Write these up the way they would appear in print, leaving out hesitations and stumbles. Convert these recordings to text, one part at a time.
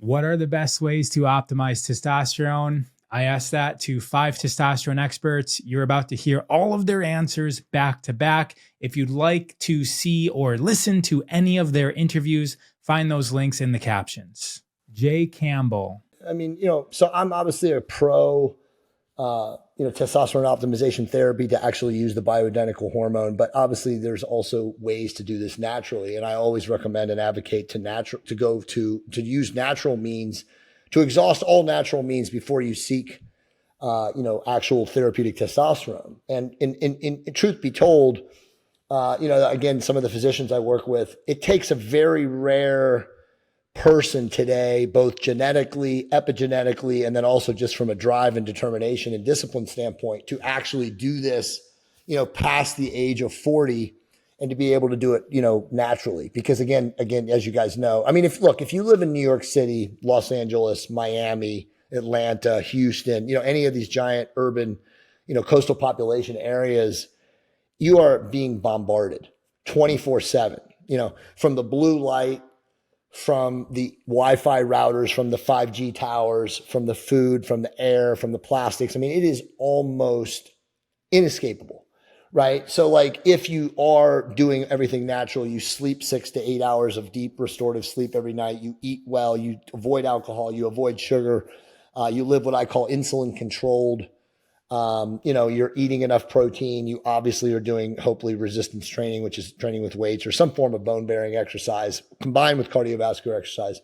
What are the best ways to optimize testosterone? I asked that to 5 testosterone experts. You're about to hear all of their answers back to back. If you'd like to see or listen to any of their interviews, find those links in the captions. Jay Campbell. I mean, so I'm obviously a pro, testosterone optimization therapy to actually use the bioidentical hormone, but obviously there's also ways to do this naturally. And I always recommend and advocate to use natural means, to exhaust all natural means before you seek, actual therapeutic testosterone. And in truth be told, again, some of the physicians I work with, it takes a very rare person today, both genetically, epigenetically, and then also just from a drive and determination and discipline standpoint, to actually do this, past the age of 40 and to be able to do it, naturally. Because again, as you guys know, I mean, if you live in New York City, Los Angeles, Miami, Atlanta, Houston, any of these giant urban, coastal population areas, you are being bombarded 24/7, from the blue light, from the Wi-Fi routers, from the 5G towers, from the food, from the air, from the plastics. I mean, it is almost inescapable, right? So like if you are doing everything natural, you sleep 6 to 8 hours of deep restorative sleep every night, you eat well, you avoid alcohol, you avoid sugar, you live what I call insulin controlled. You're eating enough protein. You obviously are doing hopefully resistance training, which is training with weights or some form of bone bearing exercise combined with cardiovascular exercise.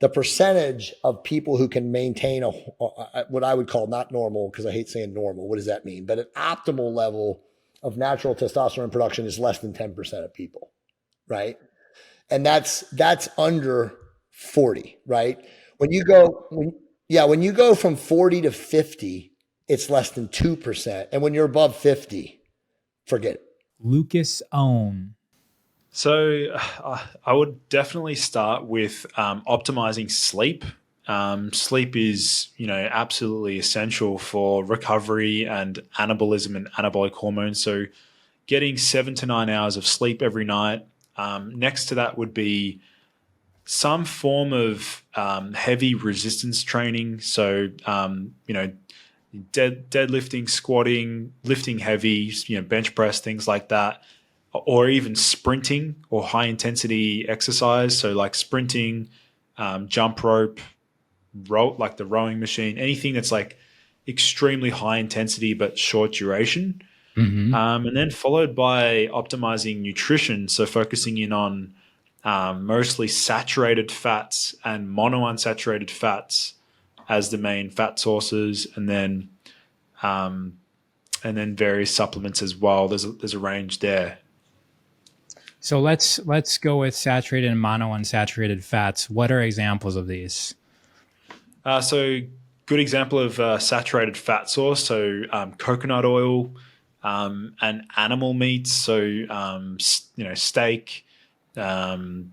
The percentage of people who can maintain what I would call not normal, because I hate saying normal. What does that mean? But an optimal level of natural testosterone production is less than 10% of people, right? And that's under 40, right? When you go from 40 to 50, it's less than 2%. And when you're above 50, forget it. Lucas Aoun. So I would definitely start with optimizing sleep. Sleep is, absolutely essential for recovery and anabolism and anabolic hormones. So getting 7 to 9 hours of sleep every night. Next to that would be some form of heavy resistance training. So, deadlifting, squatting, lifting heavy, bench press, things like that, or even sprinting or high intensity exercise. So like sprinting, jump rope, like the rowing machine, anything that's like extremely high intensity but short duration. Mm-hmm. And then followed by optimizing nutrition. So focusing in on mostly saturated fats and monounsaturated fats as the main fat sources, and then various supplements as well. There's a range there. So let's go with saturated and monounsaturated fats. What are examples of these? So good example of saturated fat source. So coconut oil and animal meats. So steak and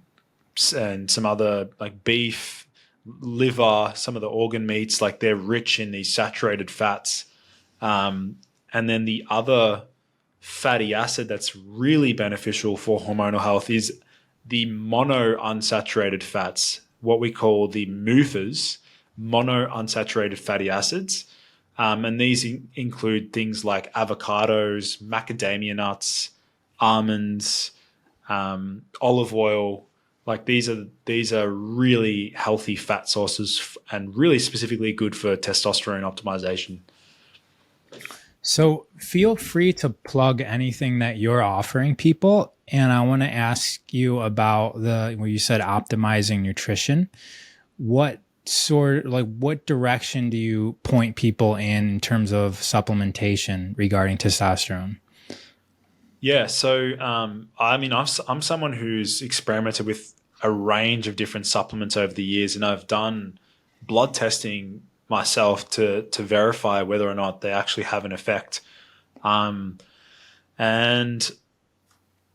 some other like beef, liver, some of the organ meats, like they're rich in these saturated fats. And then the other fatty acid that's really beneficial for hormonal health is the monounsaturated fats, what we call the MUFAs, monounsaturated fatty acids. And these include things like avocados, macadamia nuts, almonds, olive oil. Like these are really healthy fat sources and really specifically good for testosterone optimization. So feel free to plug anything that you're offering people. And I want to ask you about where you said optimizing nutrition. What direction do you point people in terms of supplementation regarding testosterone? Yeah, so I'm someone who's experimented with a range of different supplements over the years, and I've done blood testing myself to verify whether or not they actually have an effect. And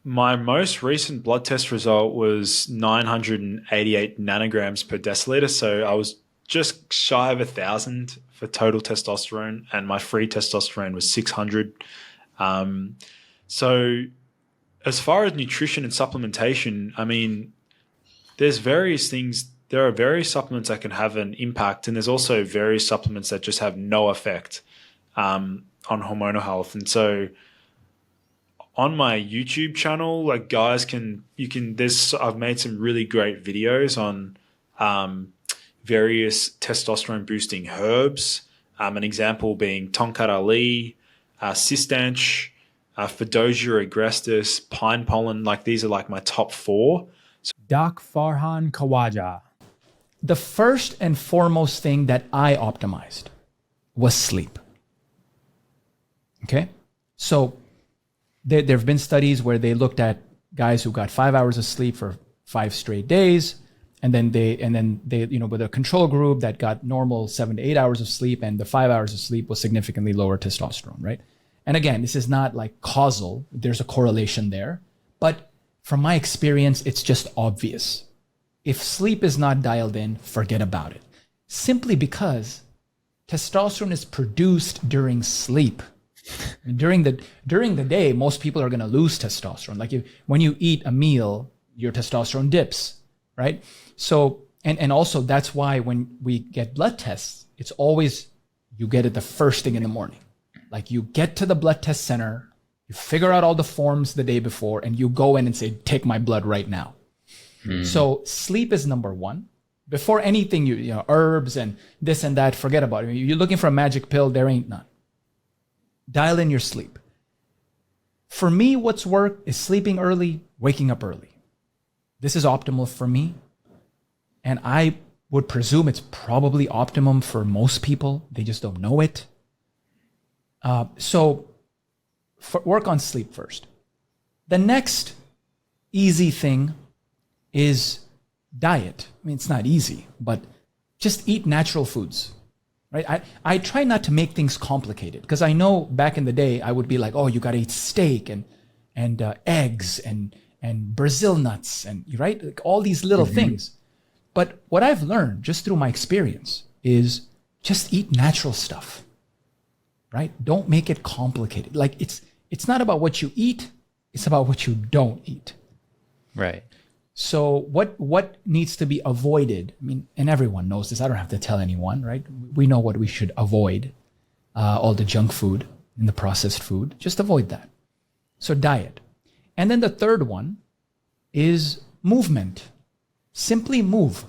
my most recent blood test result was 988 nanograms per deciliter, so I was just shy of 1,000 for total testosterone, and my free testosterone was 600. So as far as nutrition and supplementation, I mean, there's various things there are various supplements that can have an impact, and there's also various supplements that just have no effect on hormonal health. And so on my YouTube channel, like guys I've made some really great videos on various testosterone boosting herbs. An example being Tonkat Ali, Cistanch, Fedosia agrestis, pine pollen. Like these are like my top 4. Doc Farhan Kawaja. The first and foremost thing that I optimized was sleep. Okay? So there have been studies where they looked at guys who got 5 hours of sleep for 5 straight days, and then they with a control group that got normal 7 to 8 hours of sleep, and the 5 hours of sleep was significantly lower testosterone, right? And again, this is not like causal. There's a correlation there, but from my experience, it's just obvious. If sleep is not dialed in, forget about it. Simply because testosterone is produced during sleep. During the day, most people are going to lose testosterone. Like when you eat a meal, your testosterone dips, right? So, and also that's why when we get blood tests, it's always, you get it the first thing in the morning. Like you get to the blood test center, you figure out all the forms the day before, and you go in and say, take my blood right now. So sleep is number one. Before anything, you know, herbs and this and that, forget about it. You're looking for a magic pill, there ain't none. Dial in your sleep. For me, what's worked is sleeping early, waking up early. This is optimal for me. And I would presume it's probably optimum for most people. They just don't know it. So work on sleep first. The next easy thing is diet. I mean, it's not easy, but just eat natural foods. Right? I try not to make things complicated, because I know back in the day I would be like, oh, you got to eat steak and eggs and Brazil nuts and right, like all these little things. But what I've learned just through my experience is just eat natural stuff. Right? Don't make it complicated. Like it's not about what you eat, it's about what you don't eat. Right. So what needs to be avoided? I mean, and everyone knows this. I don't have to tell anyone, right? We know what we should avoid. All the junk food and the processed food. Just avoid that. So diet. And then the third one is movement. Simply move.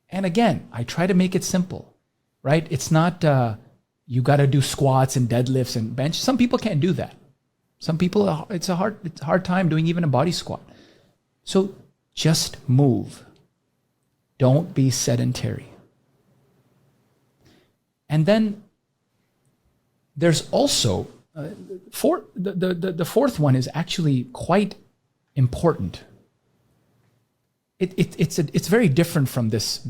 And again, I try to make it simple, right? It's not you got to do squats and deadlifts and bench. Some people can't do that. Some people, it's a hard time doing even a body squat. So just move. Don't be sedentary. And then there's also the fourth one is actually quite important. It's very different from this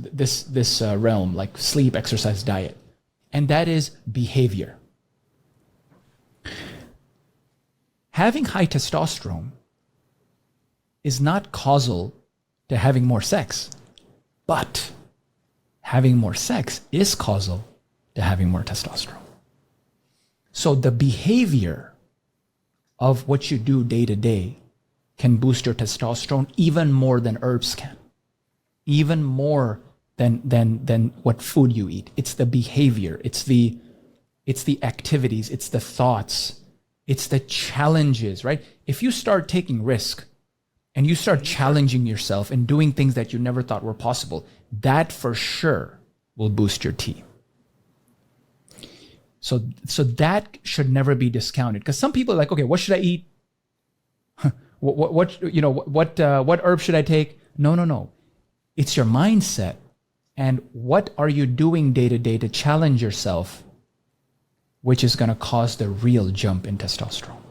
realm, like sleep, exercise, diet, and that is behavior. Having high testosterone is not causal to having more sex, but having more sex is causal to having more testosterone. So the behavior of what you do day to day can boost your testosterone even more than herbs can, even more than what food you eat. It's the behavior, it's the activities, it's the thoughts, it's the challenges, right? If you start taking risk, and you start challenging yourself and doing things that you never thought were possible, that for sure will boost your T. So that should never be discounted, because some people are like, okay, what should I eat? What herb should I take? No. It's your mindset, and what are you doing day to day to challenge yourself, which is going to cause the real jump in testosterone.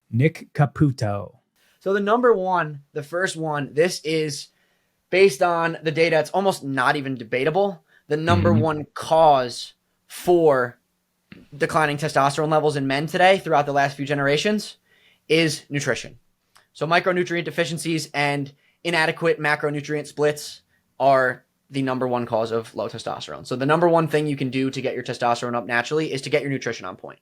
Nick Caputo. So the number one, the first one, this is based on the data. It's almost not even debatable. The number one cause for declining testosterone levels in men today throughout the last few generations is nutrition. So micronutrient deficiencies and inadequate macronutrient splits are the number one cause of low testosterone. So the number one thing you can do to get your testosterone up naturally is to get your nutrition on point.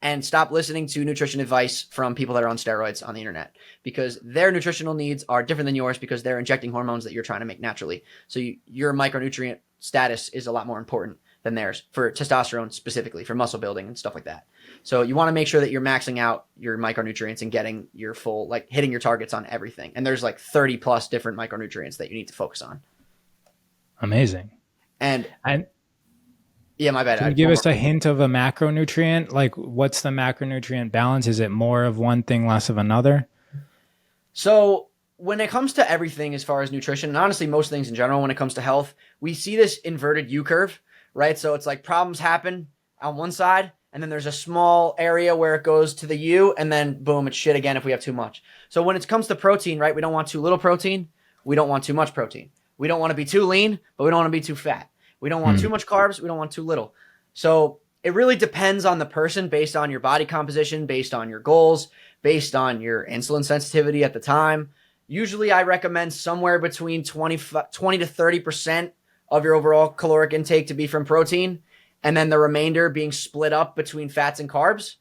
and stop listening to nutrition advice from people that are on steroids on the internet, because their nutritional needs are different than yours because they're injecting hormones that you're trying to make naturally. So your micronutrient status is a lot more important than theirs for testosterone, specifically for muscle building and stuff like that. So you want to make sure that you're maxing out your micronutrients and getting your full, like hitting your targets on everything. And there's like 30 plus different micronutrients that you need to focus on. Amazing. And yeah, my bad. Can you give us a hint of a macronutrient? Like, what's the macronutrient balance? Is it more of one thing, less of another? So when it comes to everything as far as nutrition, and honestly most things in general when it comes to health, we see this inverted U curve, right? So it's like problems happen on one side, and then there's a small area where it goes to the U, and then boom, it's shit again if we have too much. So when it comes to protein, right, we don't want too little protein. We don't want too much protein. We don't want to be too lean, but we don't want to be too fat. We don't want too much carbs. We don't want too little. So it really depends on the person based on your body composition, based on your goals, based on your insulin sensitivity at the time. Usually I recommend somewhere between 20 to 30% of your overall caloric intake to be from protein, and then the remainder being split up between fats and carbs.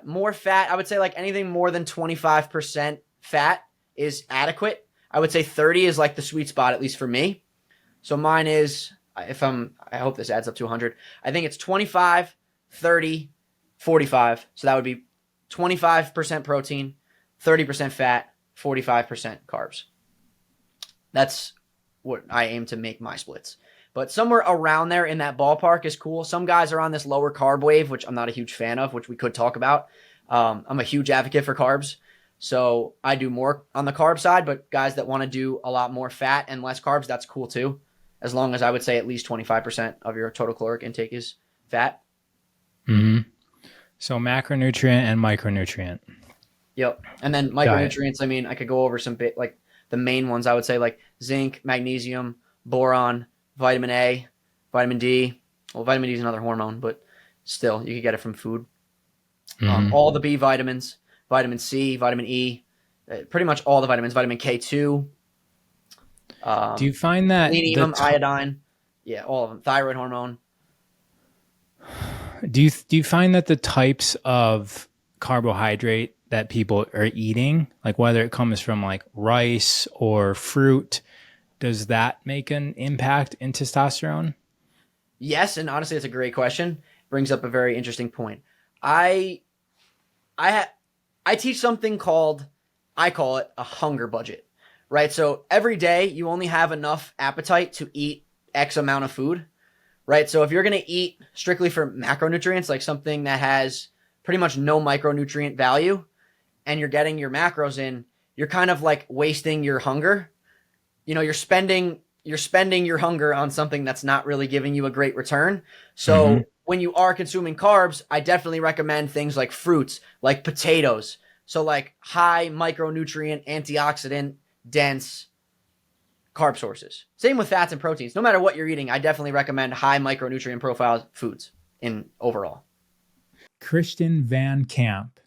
More fat, I would say like anything more than 25% fat is adequate. I would say 30 is like the sweet spot, at least for me. So mine is, I hope this adds up to 100. I think it's 25, 30, 45. So that would be 25% protein, 30% fat, 45% carbs. That's what I aim to make my splits. But somewhere around there in that ballpark is cool. Some guys are on this lower carb wave, which I'm not a huge fan of, which we could talk about. I'm a huge advocate for carbs. So I do more on the carb side, but guys that want to do a lot more fat and less carbs, that's cool too. As long as I would say at least 25% of your total caloric intake is fat. Mm-hmm. So macronutrient and micronutrient. Yep. And then micronutrients, I mean, I could go over some bit like the main ones I would say, like zinc, magnesium, boron, vitamin A, vitamin D. Well, vitamin D is another hormone, but still you could get it from food. All the B vitamins, vitamin C, vitamin E, pretty much all the vitamins, vitamin K2. Do you find that selenium, iodine, yeah, all of them, thyroid hormone. Do you find that the types of carbohydrate that people are eating, like whether it comes from like rice or fruit, does that make an impact in testosterone? Yes, and honestly, that's a great question. Brings up a very interesting point. I teach something called, I call it a hunger budget. Right, so every day you only have enough appetite to eat X amount of food, right? So if you're going to eat strictly for macronutrients, like something that has pretty much no micronutrient value, and you're getting your macros in, you're kind of like wasting your hunger. You know, you're spending your hunger on something that's not really giving you a great return. So when you are consuming carbs, I definitely recommend things like fruits, like potatoes. So like high micronutrient, antioxidant, dense carb sources. Same with fats and proteins. No matter what you're eating, I definitely recommend high micronutrient profile foods in overall. Christian Van Camp.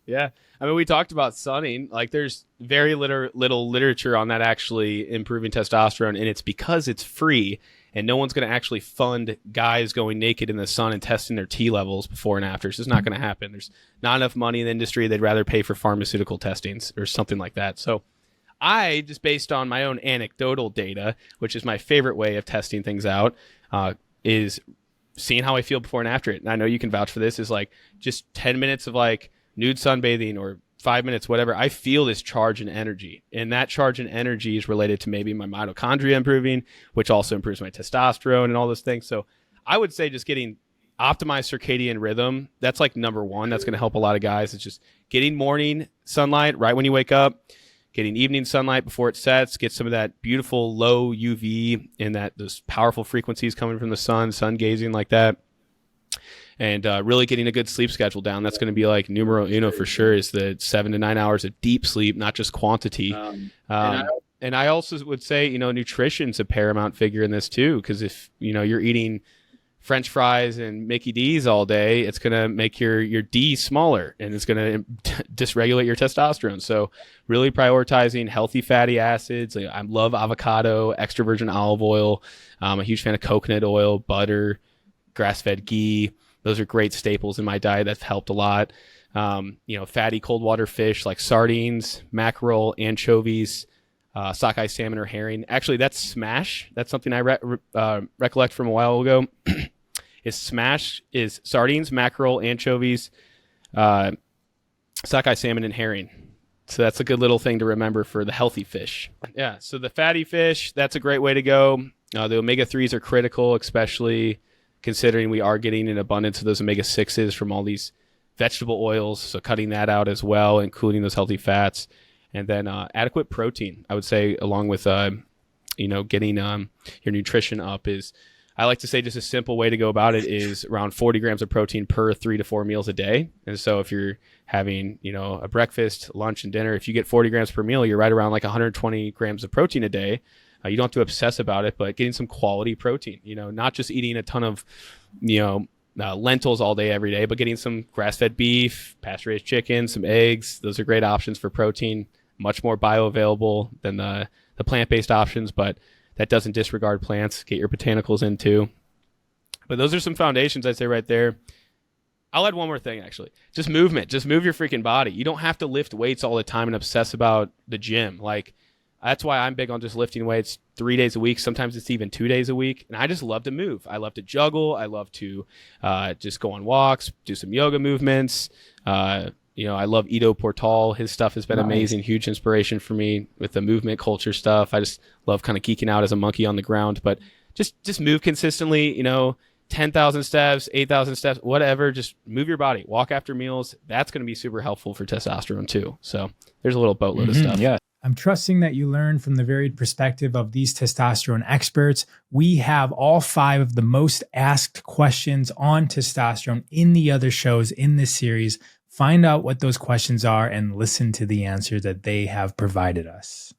Yeah. I mean, we talked about sunning. Like, there's very little literature on that actually improving testosterone, and it's because it's free, and no one's going to actually fund guys going naked in the sun and testing their T levels before and after. It's just not going to happen. There's not enough money in the industry. They'd rather pay for pharmaceutical testings or something like that. So I, just based on my own anecdotal data, which is my favorite way of testing things out, is seeing how I feel before and after it. And I know you can vouch for this, is like just 10 minutes of like nude sunbathing or 5 minutes, whatever. I feel this charge and energy. And that charge and energy is related to maybe my mitochondria improving, which also improves my testosterone and all those things. So I would say just getting optimized circadian rhythm, that's like number one. That's going to help a lot of guys. It's just getting morning sunlight right when you wake up, getting evening sunlight before it sets, get some of that beautiful low UV and those powerful frequencies coming from the sun gazing like that. And really getting a good sleep schedule down. That's going to be like numero uno for sure, is the 7 to 9 hours of deep sleep, not just quantity. And I also would say, nutrition's a paramount figure in this too, because if, you're eating French fries and Mickey D's all day, it's going to make your D smaller, and it's going to dysregulate your testosterone. So really prioritizing healthy fatty acids. I love avocado, extra virgin olive oil. I'm a huge fan of coconut oil, butter, grass-fed ghee. Those are great staples in my diet. That's helped a lot. Fatty cold water fish like sardines, mackerel, anchovies, sockeye salmon or herring. Actually, that's smash. That's something I recollect from a while ago. Is smash is sardines, mackerel, anchovies, sockeye salmon, and herring. So that's a good little thing to remember for the healthy fish. Yeah, so the fatty fish, that's a great way to go. The omega-3s are critical, especially considering we are getting an abundance of those omega-6s from all these vegetable oils. So cutting that out as well, including those healthy fats. And then adequate protein, I would say, along with, getting your nutrition up is, I like to say just a simple way to go about it is around 40 grams of protein per 3 to 4 meals a day. And so if you're having, a breakfast, lunch, and dinner, if you get 40 grams per meal, you're right around like 120 grams of protein a day. You don't have to obsess about it, but getting some quality protein, not just eating a ton of, lentils all day, every day, but getting some grass-fed beef, pasture-raised chicken, some eggs. Those are great options for protein, much more bioavailable than the plant-based options, but that doesn't disregard plants. Get your botanicals in too. But those are some foundations, I'd say, right there. I'll add one more thing, actually. Just movement. Just move your freaking body. You don't have to lift weights all the time and obsess about the gym. Like, that's why I'm big on just lifting weights 3 days a week. Sometimes it's even 2 days a week. And I just love to move. I love to juggle. I love to just go on walks, do some yoga movements. I love Ido Portal. His stuff has been amazing, huge inspiration for me with the movement culture stuff. I just love kind of geeking out as a monkey on the ground, but just move consistently, 10,000 steps, 8,000 steps, whatever. Just move your body, walk after meals. That's going to be super helpful for testosterone too. So there's a little boatload of stuff. Yeah. I'm trusting that you learned from the varied perspective of these testosterone experts. We have all 5 of the most asked questions on testosterone in the other shows in this series. Find out what those questions are and listen to the answer that they have provided us.